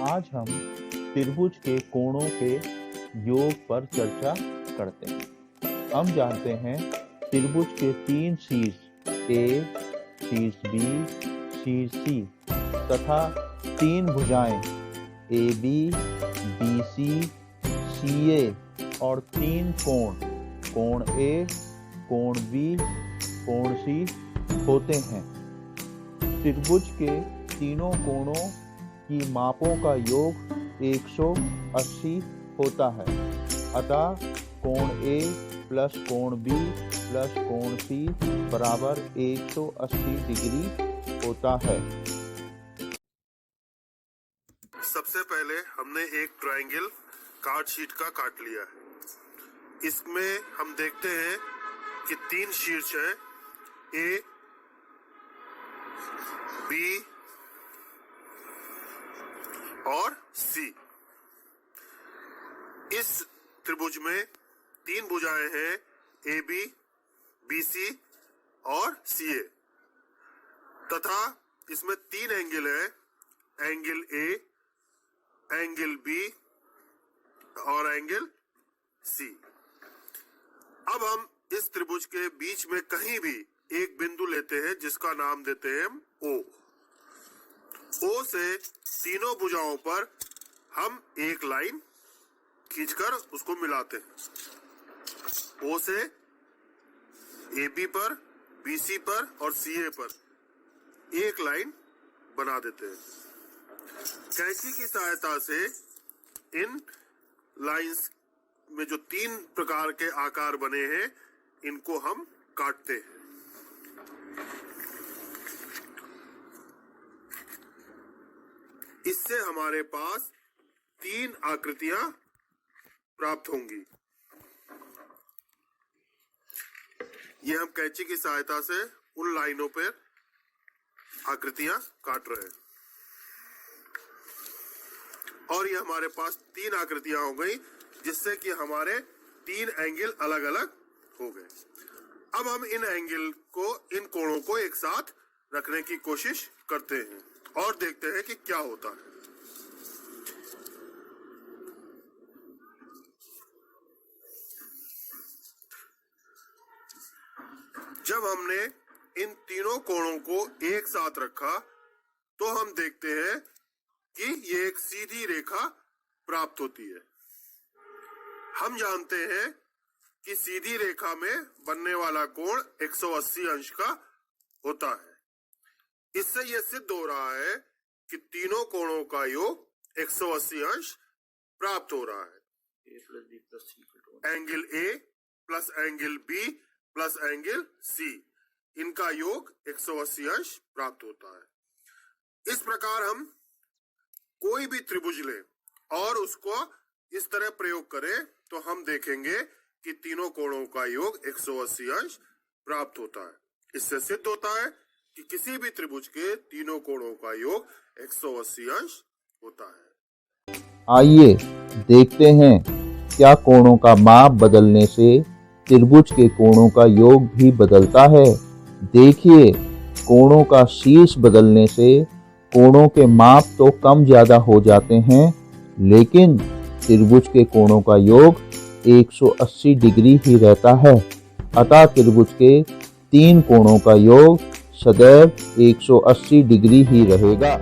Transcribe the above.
आज हम त्रिभुज के कोणों के योग पर चर्चा करते हैं। हम जानते हैं त्रिभुज के तीन शीर्ष ए, शीर्ष बी, शीर्ष सी तथा तीन भुजाएं ए बी, बी सी, सी ए और तीन कोण ए, कोण बी, कोण सी होते हैं। त्रिभुज के तीनों कोणों की मापों का योग 180 होता है। अतः कोण ए प्लस कोण बी प्लस कोण सी बराबर 180 डिग्री होता है। सबसे पहले हमने एक ट्रायंगल कार्ड शीट का काट लिया है। इसमें हम देखते हैं कि तीन शीर्ष हैं ए, बी और सी। इस त्रिभुज में तीन भुजाएं हैं ए बी, बी सी और सी ए तथा इसमें तीन एंगल हैं, एंगल ए, एंगल बी और एंगल सी। अब हम इस त्रिभुज के बीच में कहीं भी एक बिंदु लेते हैं जिसका नाम देते हैं ओ। ओ से तीनों भुजाओं पर हम एक लाइन खींचकर उसको मिलाते हैं। ओ से ए बी पर, बी सी पर और सी ए पर एक लाइन बना देते हैं। कैंची की सहायता से इन लाइंस में जो तीन प्रकार के आकार बने हैं इनको हम काटते हैं। इससे हमारे पास तीन आकृतियां प्राप्त होंगी। ये हम कैंची की सहायता से उन लाइनों पर आकृतियां काट रहे हैं और ये हमारे पास तीन आकृतियां हो गई जिससे कि हमारे तीन एंगल अलग अलग हो गए। अब हम इन एंगल को, इन कोणों को एक साथ रखने की कोशिश करते हैं और देखते हैं कि क्या होता है। जब हमने इन तीनों कोणों को एक साथ रखा तो हम देखते हैं कि ये एक सीधी रेखा प्राप्त होती है। हम जानते हैं कि सीधी रेखा में बनने वाला कोण 180 अंश का होता है। इससे यह सिद्ध हो रहा है कि तीनों कोणों का योग 180 अंश प्राप्त हो रहा है। Angle A plus angle B plus angle C, इनका योग 180 अंश प्राप्त होता है। इस प्रकार हम कोई भी त्रिभुज लें और उसको इस तरह प्रयोग करें तो हम देखेंगे कि तीनों कोणों का योग 180 अंश प्राप्त होता है। इससे सिद्ध होता है कि किसी भी त्रिभुज के तीनों कोणों का योग 180 अंश होता है। आइए देखते हैं क्या कोणों का माप बदलने से त्रिभुज के कोणों का योग भी बदलता है। देखिए, कोणों का शीर्ष बदलने से कोणों के माप तो कम ज्यादा हो जाते हैं, लेकिन त्रिभुज के कोणों का योग 180 डिग्री ही रहता है। अतः त्रिभुज के तीन कोणों का योग सदैव 180 डिग्री ही रहेगा।